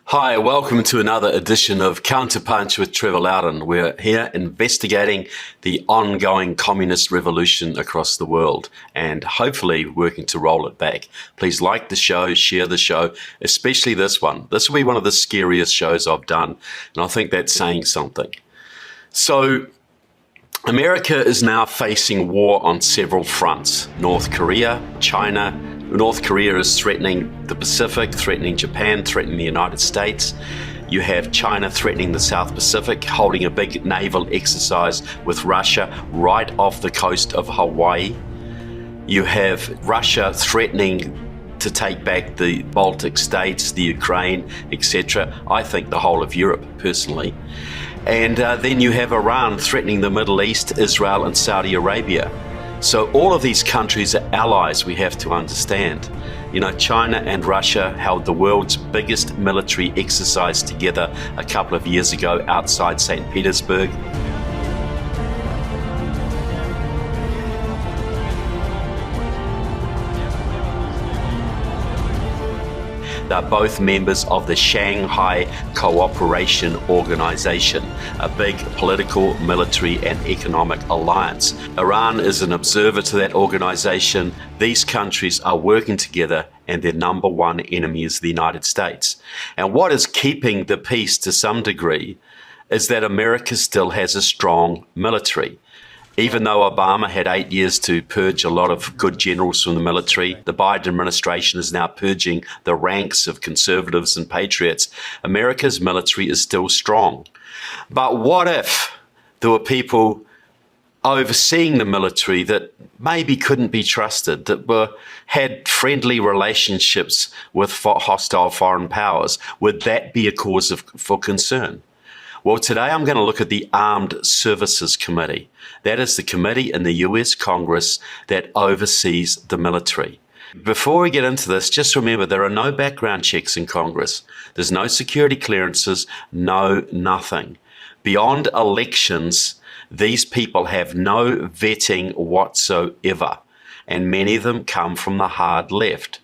Hi, welcome to another edition of Counterpunch with Trevor Loudon. We're here investigating the ongoing communist revolution across the world and hopefully working to roll it back. Please like the show, share the show, especially this one. This will be one of the scariest shows I've done, and I think that's saying something. So, America is now facing war on several fronts. North Korea, China. North Korea is threatening the Pacific, threatening Japan, threatening the United States. You have China threatening the South Pacific, holding a big naval exercise with Russia right off the coast of Hawaii. You have Russia threatening to take back the Baltic states, the Ukraine, etc. I think the whole of Europe, personally. And then you have Iran threatening the Middle East, Israel and Saudi Arabia. So all of these countries are allies, we have to understand. You know, China and Russia held the world's biggest military exercise together a couple of years ago outside St. Petersburg. They're both members of the Shanghai Cooperation Organization, a big political, military and economic alliance. Iran is an observer to that organization. These countries are working together and their number one enemy is the United States. And what is keeping the peace to some degree is that America still has a strong military. Even though Obama had 8 years to purge a lot of good generals from the military, the Biden administration is now purging the ranks of conservatives and patriots. America's military is still strong. But what if there were people overseeing the military that maybe couldn't be trusted, that had friendly relationships with hostile foreign powers? Would that be a cause for concern? Well, today I'm going to look at the Armed Services Committee. That is the committee in the US Congress that oversees the military. Before we get into this, just remember there are no background checks in Congress. There's no security clearances, no nothing. Beyond elections, these people have no vetting whatsoever, and many of them come from the hard left.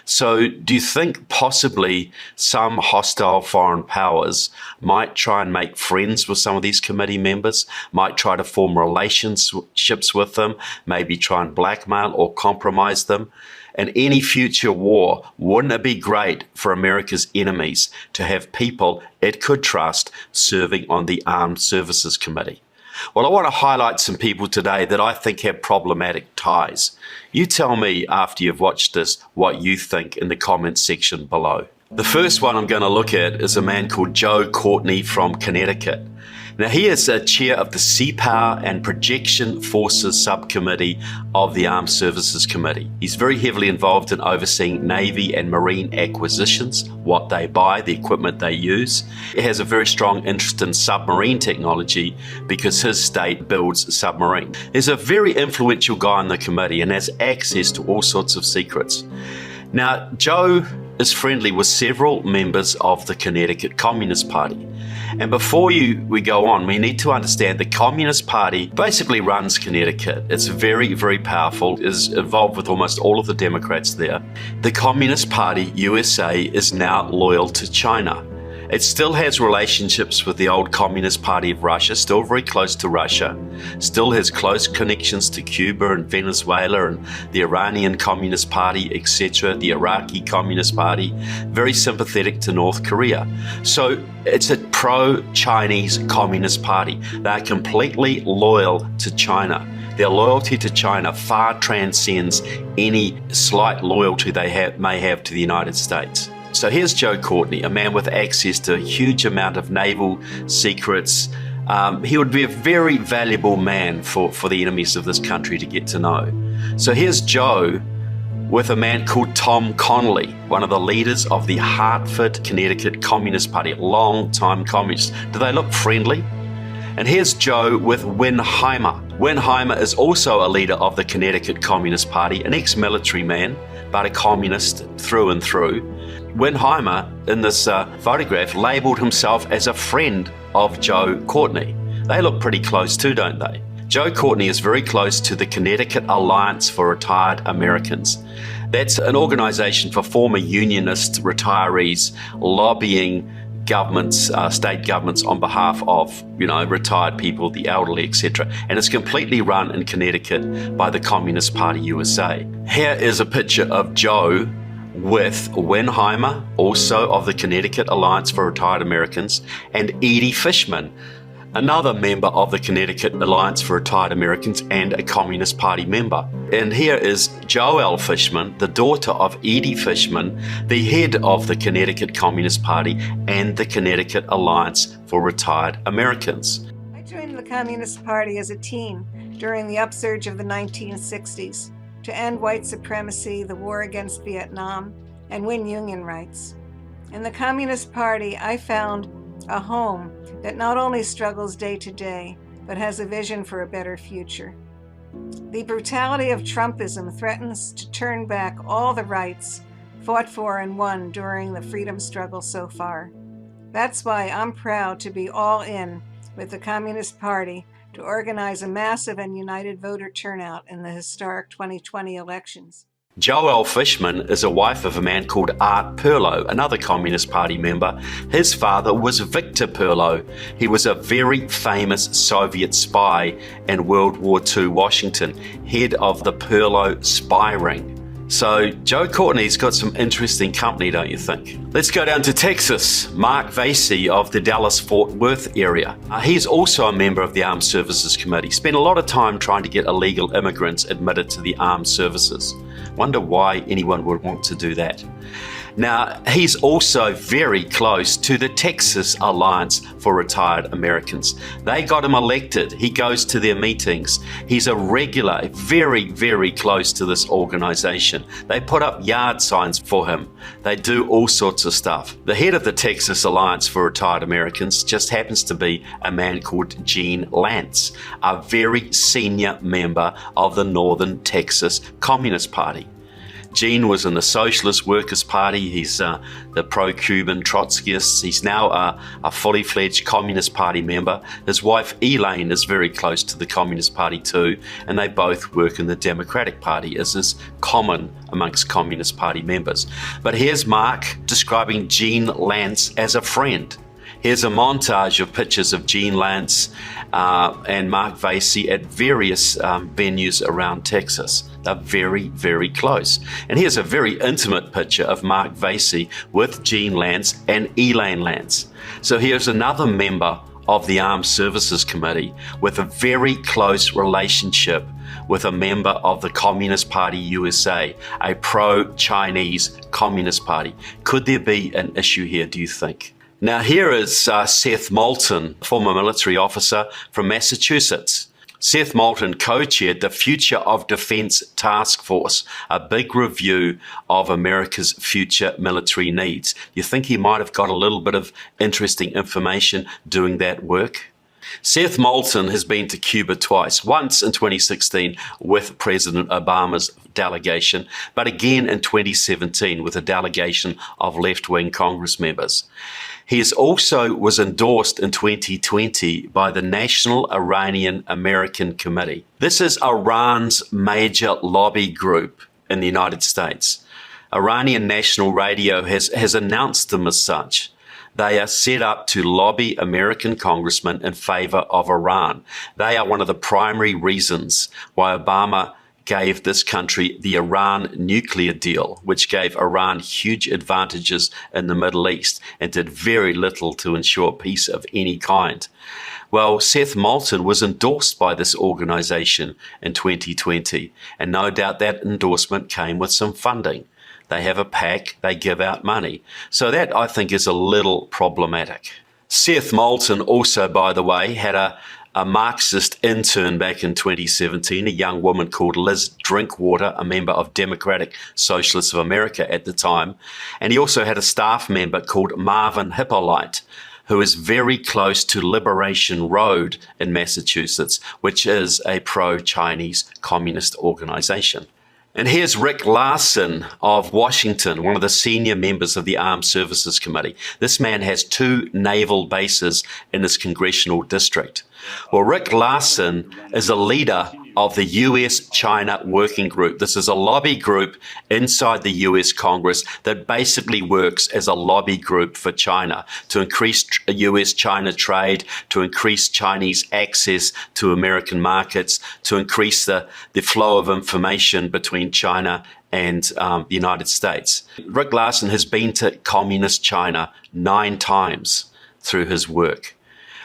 So do you think possibly some hostile foreign powers might try and make friends with some of these committee members, might try to form relationships with them, maybe try and blackmail or compromise them? In any future war, wouldn't it be great for America's enemies to have people it could trust serving on the Armed Services Committee? Well, I want to highlight some people today that I think have problematic ties. You tell me after you've watched this what you think in the comments section below. The first one I'm going to look at is a man called Joe Courtney from Connecticut. Now, he is a chair of the Sea Power and Projection Forces Subcommittee of the Armed Services Committee. He's very heavily involved in overseeing Navy and Marine acquisitions, what they buy, the equipment they use. He has a very strong interest in submarine technology because his state builds submarines. He's a very influential guy on the committee and has access to all sorts of secrets. Now, Joe is friendly with several members of the Connecticut Communist Party. And before we go on, we need to understand the Communist Party basically runs Connecticut. It's very, very powerful, is involved with almost all of the Democrats there. The Communist Party, USA, is now loyal to China. It still has relationships with the old Communist Party of Russia, still very close to Russia, still has close connections to Cuba and Venezuela and the Iranian Communist Party, etc., the Iraqi Communist Party, very sympathetic to North Korea. So it's a pro-Chinese Communist Party. They're completely loyal to China. Their loyalty to China far transcends any slight loyalty they may have to the United States. So here's Joe Courtney, a man with access to a huge amount of naval secrets. He would be a very valuable man for the enemies of this country to get to know. So here's Joe with a man called Tom Connolly, one of the leaders of the Hartford, Connecticut Communist Party, long-time communists. Do they look friendly? And here's Joe with Wenheimer. Wenheimer is also a leader of the Connecticut Communist Party, an ex-military man, but a communist through and through. Wenheimer, in this photograph, labelled himself as a friend of Joe Courtney. They look pretty close too, don't they? Joe Courtney is very close to the Connecticut Alliance for Retired Americans. That's an organization for former unionist retirees lobbying governments, state governments on behalf of, retired people, the elderly, etc. And it's completely run in Connecticut by the Communist Party USA. Here is a picture of Joe with Winheimer, also of the Connecticut Alliance for Retired Americans, and Edie Fishman, another member of the Connecticut Alliance for Retired Americans and a Communist Party member. And here is Joelle Fishman, the daughter of Edie Fishman, the head of the Connecticut Communist Party and the Connecticut Alliance for Retired Americans. I joined the Communist Party as a teen during the upsurge of the 1960s to end white supremacy, the war against Vietnam, and win union rights. In the Communist Party, I found a home that not only struggles day to day, but has a vision for a better future. The brutality of Trumpism threatens to turn back all the rights fought for and won during the freedom struggle so far. That's why I'm proud to be all in with the Communist Party to organize a massive and united voter turnout in the historic 2020 elections. Joelle Fishman is a wife of a man called Art Perlow, another Communist Party member. His father was Victor Perlow. He was a very famous Soviet spy in World War II Washington, head of the Perlow spy ring. So Joe Courtney's got some interesting company, don't you think? Let's go down to Texas. Mark Vasey of the Dallas-Fort Worth area. He's also a member of the Armed Services Committee. Spent a lot of time trying to get illegal immigrants admitted to the armed services. Wonder why anyone would want to do that. Now, he's also very close to the Texas Alliance for Retired Americans. They got him elected. He goes to their meetings. He's a regular, very, very close to this organization. They put up yard signs for him. They do all sorts of stuff. The head of the Texas Alliance for Retired Americans just happens to be a man called Gene Lantz, a very senior member of the Northern Texas Communist Party. Gene was in the Socialist Workers' Party. He's the pro-Cuban Trotskyist. He's now a fully fledged Communist Party member. His wife Elaine is very close to the Communist Party too, and they both work in the Democratic Party, as is common amongst Communist Party members. But here's Mark describing Gene Lantz as a friend. Here's a montage of pictures of Gene Lantz and Mark Vasey at various venues around Texas. They're very, very close. And here's a very intimate picture of Mark Vasey with Gene Lantz and Elaine Lantz. So here's another member of the Armed Services Committee with a very close relationship with a member of the Communist Party USA, a pro-Chinese Communist Party. Could there be an issue here, do you think? Now here is Seth Moulton, former military officer from Massachusetts. Seth Moulton co-chaired the Future of Defense Task Force, a big review of America's future military needs. You think he might have got a little bit of interesting information doing that work? Seth Moulton has been to Cuba twice, once in 2016 with President Obama's delegation, but again in 2017 with a delegation of left-wing Congress members. He also was endorsed in 2020 by the National Iranian American Committee. This is Iran's major lobby group in the United States. Iranian National Radio has announced them as such. They are set up to lobby American congressmen in favor of Iran. They are one of the primary reasons why Obama gave this country the Iran nuclear deal, which gave Iran huge advantages in the Middle East and did very little to ensure peace of any kind. Well, Seth Moulton was endorsed by this organization in 2020, and no doubt that endorsement came with some funding. They have a PAC, they give out money. So that, I think, is a little problematic. Seth Moulton also, by the way, had a Marxist intern back in 2017, a young woman called Liz Drinkwater, a member of Democratic Socialists of America at the time. And he also had a staff member called Marvin Hippolyte, who is very close to Liberation Road in Massachusetts, which is a pro-Chinese communist organization. And here's Rick Larson of Washington, one of the senior members of the Armed Services Committee. This man has 2 naval bases in his congressional district. Well, Rick Larson is a leader of the US-China Working Group. This is a lobby group inside the US Congress that basically works as a lobby group for China to increase US-China trade, to increase Chinese access to American markets, to increase the flow of information between China and the United States. Rick Larsen has been to communist China 9 times through his work.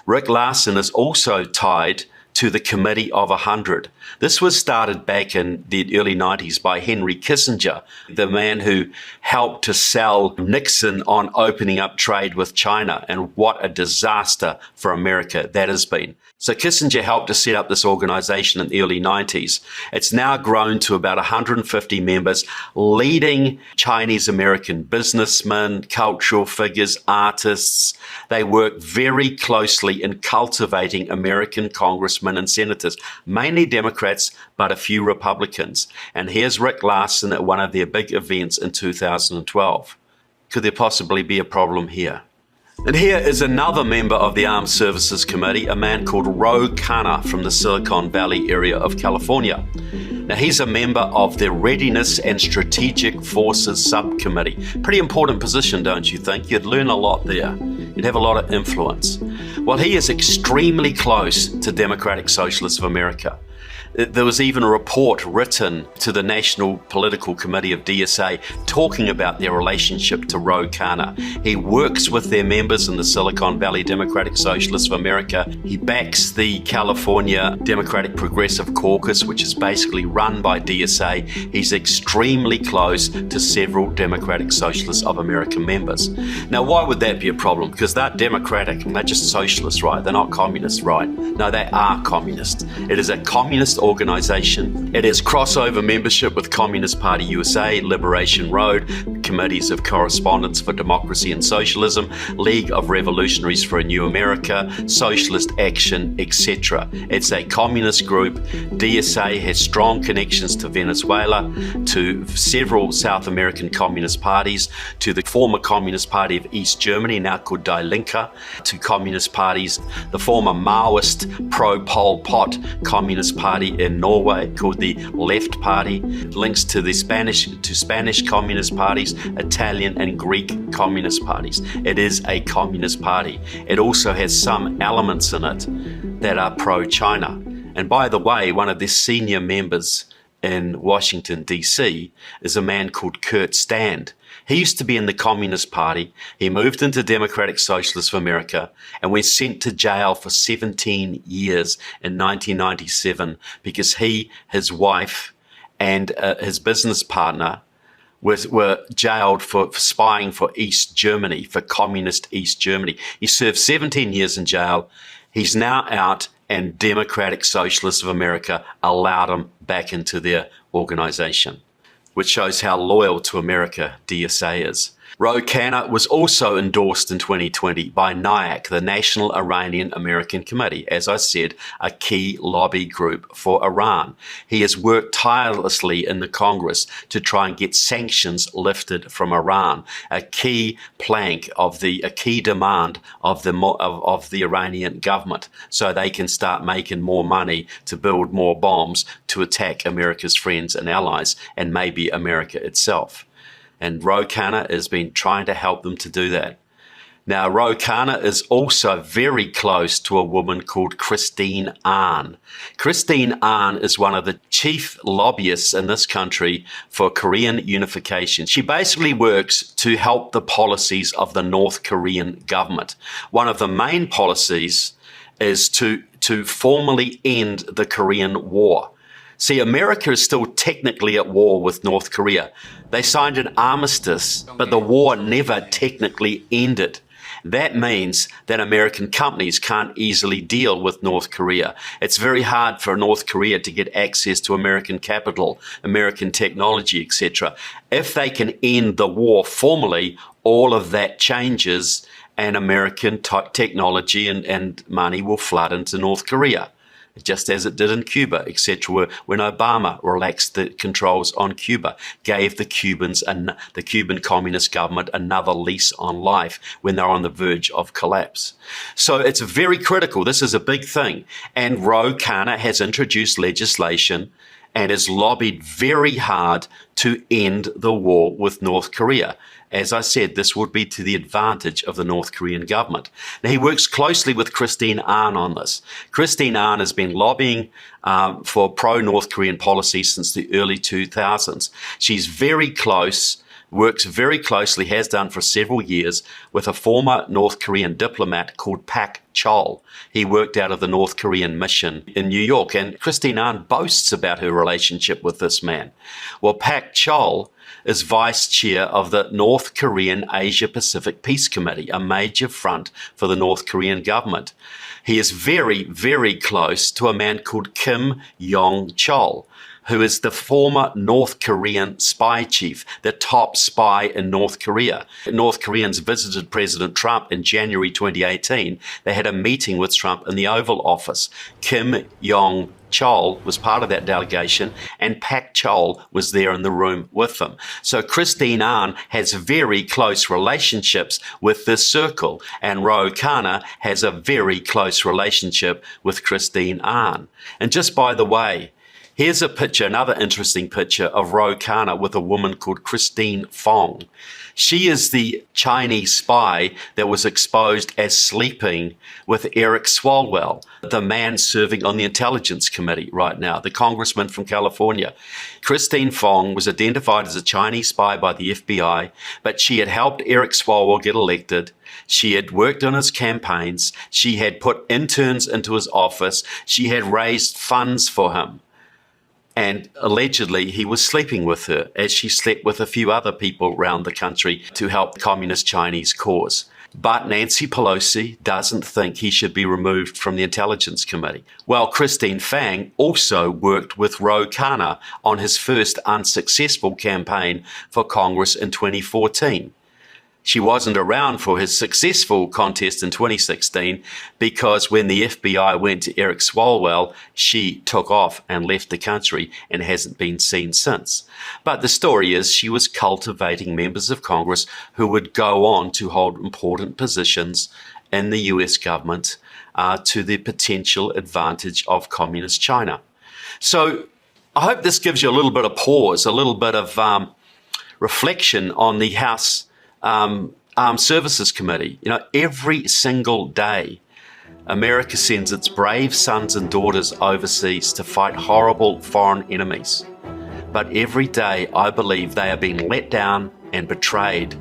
Rick Larsen is also tied to the Committee of 100. This was started back in the early 90s by Henry Kissinger, the man who helped to sell Nixon on opening up trade with China, and what a disaster for America that has been. So Kissinger helped to set up this organization in the early 90s. It's now grown to about 150 members, leading Chinese American businessmen, cultural figures, artists. They work very closely in cultivating American congressmen and senators, mainly Democrats, but a few Republicans. And here's Rick Larsen at one of their big events in 2012. Could there possibly be a problem here? And here is another member of the Armed Services Committee, a man called Khanna from the Silicon Valley area of California. Now, he's a member of the Readiness and Strategic Forces Subcommittee. Pretty important position, don't you think? You'd learn a lot there. You'd have a lot of influence. Well, he is extremely close to Democratic Socialists of America. There was even a report written to the National Political Committee of DSA talking about their relationship to Khanna. He works with their members in the Silicon Valley Democratic Socialists of America. He backs the California Democratic Progressive Caucus, which is basically run by DSA. He's extremely close to several Democratic Socialists of America members. Now, why would that be a problem? Because they're democratic, they're just socialists, right? They're not communists, right? No, they are communists. It is a communist organization. It has crossover membership with Communist Party USA, Liberation Road, Committees of Correspondence for Democracy and Socialism, League of Revolutionaries for a New America, Socialist Action, etc. It's a communist group. DSA has strong connections to Venezuela, to several South American communist parties, to the former Communist Party of East Germany, now called Die Linke, to communist parties, the former Maoist pro-Pol Pot Communist Party in Norway called the Left Party, links to the Spanish communist parties, Italian and Greek communist parties. It is a communist party. It also has some elements in it that are pro-China. And by the way, one of the senior members in Washington, D.C. is a man called Courtney. He used to be in the Communist Party. He moved into Democratic Socialists of America and was sent to jail for 17 years in 1997 because he, his wife, and his business partner were jailed for spying for East Germany, for communist East Germany. He served 17 years in jail. He's now out, and Democratic Socialists of America allowed him back into their organization, which shows how loyal to America DSA is. Khanna was also endorsed in 2020 by NIAC, the National Iranian American Committee, as I said, a key lobby group for Iran. He has worked tirelessly in the Congress to try and get sanctions lifted from Iran, a key plank of a key demand of the Iranian government, so they can start making more money to build more bombs to attack America's friends and allies, and maybe America itself. And Khanna has been trying to help them to do that. Now, Khanna is also very close to a woman called Christine Ahn. Christine Ahn is one of the chief lobbyists in this country for Korean unification. She basically works to help the policies of the North Korean government. One of the main policies is to formally end the Korean War. See, America is still technically at war with North Korea. They signed an armistice, but the war never technically ended. That means that American companies can't easily deal with North Korea. It's very hard for North Korea to get access to American capital, American technology, etc. If they can end the war formally, all of that changes and American technology and money will flood into North Korea. just as it did in Cuba, etc., when Obama relaxed the controls on Cuba, gave the Cubans and the Cuban Communist government another lease on life when they're on the verge of collapse. So it's very critical. This is a big thing. And Khanna has introduced legislation and has lobbied very hard to end the war with North Korea. As I said, this would be to the advantage of the North Korean government. Now, he works closely with Christine Ahn on this. Christine Ahn has been lobbying for pro-North Korean policy since the early 2000s. She's very close, works very closely, has done for several years, with a former North Korean diplomat called Pak Chol. He worked out of the North Korean mission in New York, and Christine Ahn boasts about her relationship with this man. Well, Pak Chol is vice chair of the North Korean Asia-Pacific Peace Committee, a major front for the North Korean government. He is very, very close to a man called Kim Yong-chol, who is the former North Korean spy chief, the top spy in North Korea. North Koreans visited President Trump in January 2018. They had a meeting with Trump in the Oval Office. Kim Yong-chol was part of that delegation, and Pak Chol was there in the room with them. So Christine Ahn has very close relationships with this circle, and Khanna has a very close relationship with Christine Ahn. And just by the way, here's a picture, another interesting picture of Khanna with a woman called Christine Fong. She is the Chinese spy that was exposed as sleeping with Eric Swalwell, the man serving on the Intelligence Committee right now, the congressman from California. Christine Fong was identified as a Chinese spy by the FBI, but she had helped Eric Swalwell get elected. She had worked on his campaigns. She had put interns into his office. She had raised funds for him. And allegedly, he was sleeping with her as she slept with a few other people around the country to help the Communist Chinese cause. But Nancy Pelosi doesn't think he should be removed from the Intelligence Committee. Well, Christine Fang also worked with Khanna on his first unsuccessful campaign for Congress in 2014. She wasn't around for his successful contest in 2016 because when the FBI went to Eric Swalwell, she took off and left the country and hasn't been seen since. But the story is she was cultivating members of Congress who would go on to hold important positions in the US government to the potential advantage of Communist China. So I hope this gives you a little bit of pause, a little bit of reflection on the House Armed Services Committee. You know, every single day, America sends its brave sons and daughters overseas to fight horrible foreign enemies. But every day, I believe they are being let down and betrayed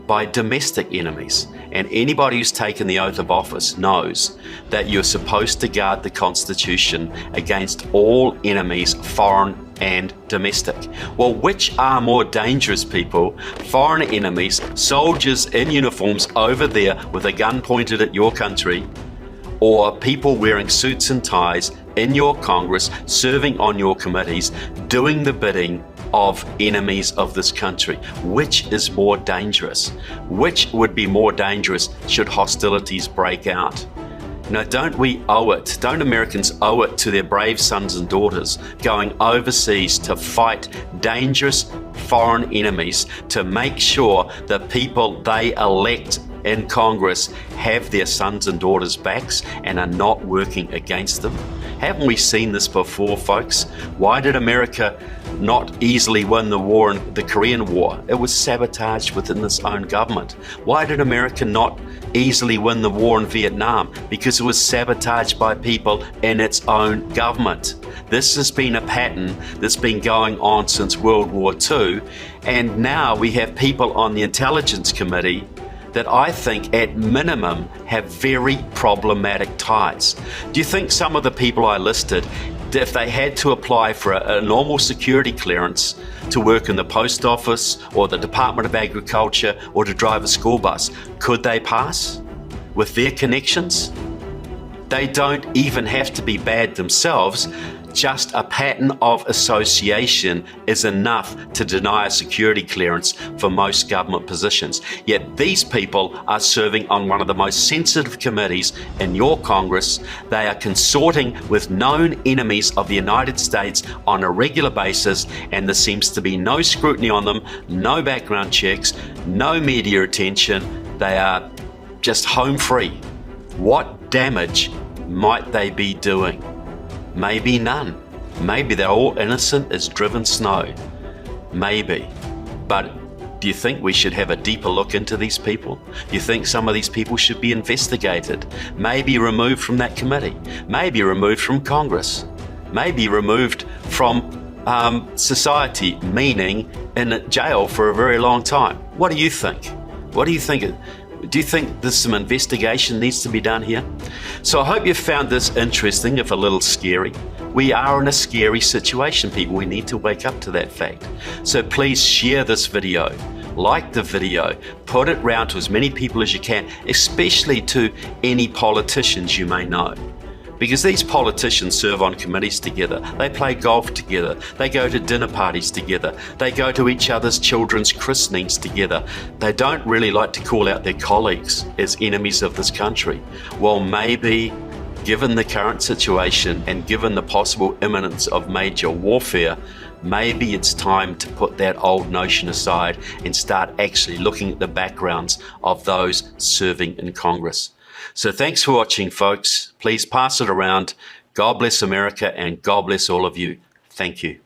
by domestic enemies. And anybody who's taken the oath of office knows that you're supposed to guard the Constitution against all enemies, foreign and domestic. Well, which are more dangerous, people? Foreign enemies, soldiers in uniforms over there with a gun pointed at your country, or people wearing suits and ties in your Congress, serving on your committees, doing the bidding of enemies of this country? Which is more dangerous? Which would be more dangerous should hostilities break out? Now, don't we owe it? Don't Americans owe it to their brave sons and daughters going overseas to fight dangerous foreign enemies to make sure the people they elect in Congress have their sons and daughters' backs and are not working against them? Haven't we seen this before, folks? Why did America not easily win the war in the Korean War? It was sabotaged within its own government. Why did America not easily win the war in Vietnam? Because it was sabotaged by people in its own government. This has been a pattern that's been going on since World War II, and now we have people on the Intelligence Committee that I think at minimum have very problematic ties. Do you think some of the people I listed, if they had to apply for a normal security clearance to work in the post office or the Department of Agriculture or to drive a school bus, could they pass with their connections? They don't even have to be bad themselves. just a pattern of association is enough to deny a security clearance for most government positions. Yet these people are serving on one of the most sensitive committees in your Congress. They are consorting with known enemies of the United States on a regular basis, and there seems to be no scrutiny on them, no background checks, no media attention. They are just home free. What damage might they be doing? Maybe none. Maybe they're all innocent as driven snow. Maybe. But do you think we should have a deeper look into these people? Do you think some of these people should be investigated? Maybe removed from that committee? Maybe removed from Congress? Maybe removed from society, meaning in jail for a very long time? What do you think? What do you think? Do you think there's some investigation needs to be done here? So I hope you found this interesting, if a little scary. We are in a scary situation, people. We need to wake up to that fact. So please share this video, like the video, put it round to as many people as you can, especially to any politicians you may know. Because these politicians serve on committees together, they play golf together, they go to dinner parties together, they go to each other's children's christenings together. They don't really like to call out their colleagues as enemies of this country. Well, maybe, given the current situation and given the possible imminence of major warfare, maybe it's time to put that old notion aside and start actually looking at the backgrounds of those serving in Congress. So thanks for watching, folks. Please pass it around. God bless America and God bless all of you. Thank you.